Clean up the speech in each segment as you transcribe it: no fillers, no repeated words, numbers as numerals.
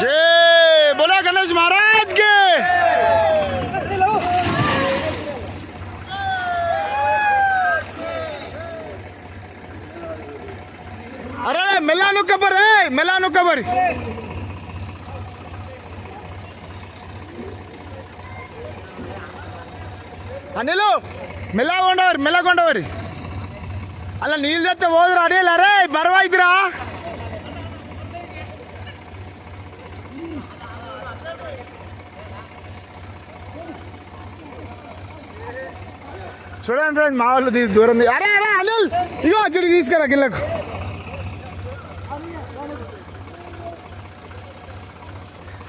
जय बोला गणेश महाराज के। अरे मेला नुकबर है, मेला नुकबर अनिल मेला కొండవరి మెల్ల కొండవరి అలా నీళ్ళు తెస్తే పోదురా అడిగలు. అరే బరవాయిద్రా చూడండి ఫ్రెండ్స్, మా వాళ్ళు దూరం. అరే అరే అనిల్ ఇగో అక్కడికి తీసుకురా గిళ్ళకు.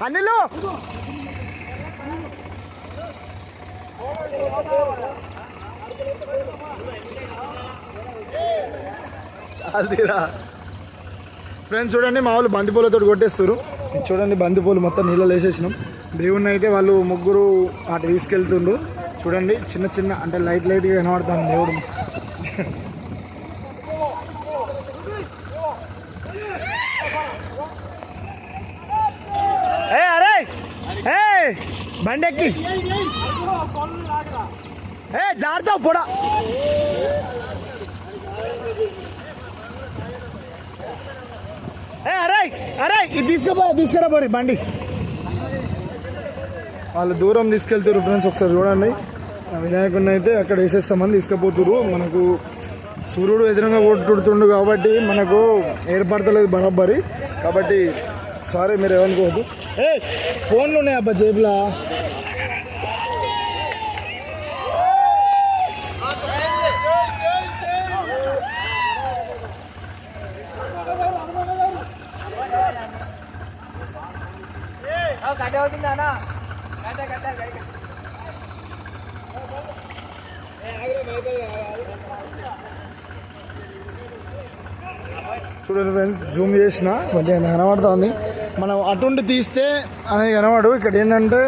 అనిల్ ఫ్రెండ్స్ చూడండి, మా వాళ్ళు బంతిపూలతో కొట్టేస్తారు. చూడండి బంతిపూలు మొత్తం నీళ్ళలో వేసేసినాం. దేవుణ్ణి అయితే వాళ్ళు ముగ్గురు అటు తీసుకెళ్తుండ్రు. చూడండి చిన్న చిన్న అంటే లైట్ లైట్గా కనబడతాను దేవుడు. అరే బండెక్కి జారుతావు పొడ. అరే అరే ఇది తీసుకురా పోరి బండి. వాళ్ళు దూరం తీసుకెళ్తారు ఫ్రెండ్స్. ఒకసారి చూడండి, వినాయకుడిని అయితే అక్కడ వేసేస్తామని తీసుకుపోతున్నారు. మనకు సూర్యుడు ఎదురుగా కొట్టుడుతుండు కాబట్టి మనకు ఏర్పడతలేదు బరాబరి. కాబట్టి సారీ, మీరు ఏమనుకోవద్దు. ఫోన్లు ఉన్నాయి అబ్బా జేబులా. చూడండి ఫ్రెండ్స్, జూమ్ చేసిన కొంచెం కనబడుతుంది. మనం అటుండి తీస్తే అనేది కనబడు. ఇక్కడ ఏంటంటే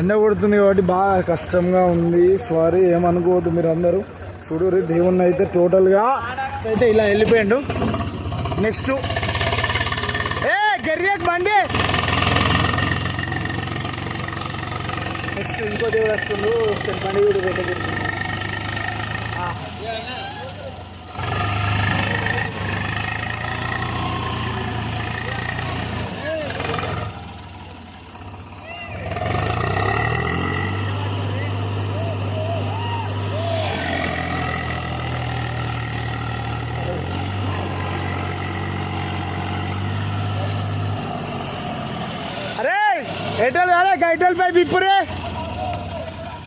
ఎండ కొడుతుంది కాబట్టి బాగా కష్టంగా ఉంది. సారీ, ఏమనుకోవద్దు మీరు అందరూ. చూడు దేవుణ్ణి అయితే టోటల్గా అయితే ఇలా వెళ్ళిపోయాడు. నెక్స్ట్ గర్రియక్ బండి. నెక్స్ట్ ఇంకో దేవుడు వస్తుండు. ఒకసారి బండి కూడా పెట్టదు. एयरटेल वाला एयरटेल पे भी पूरे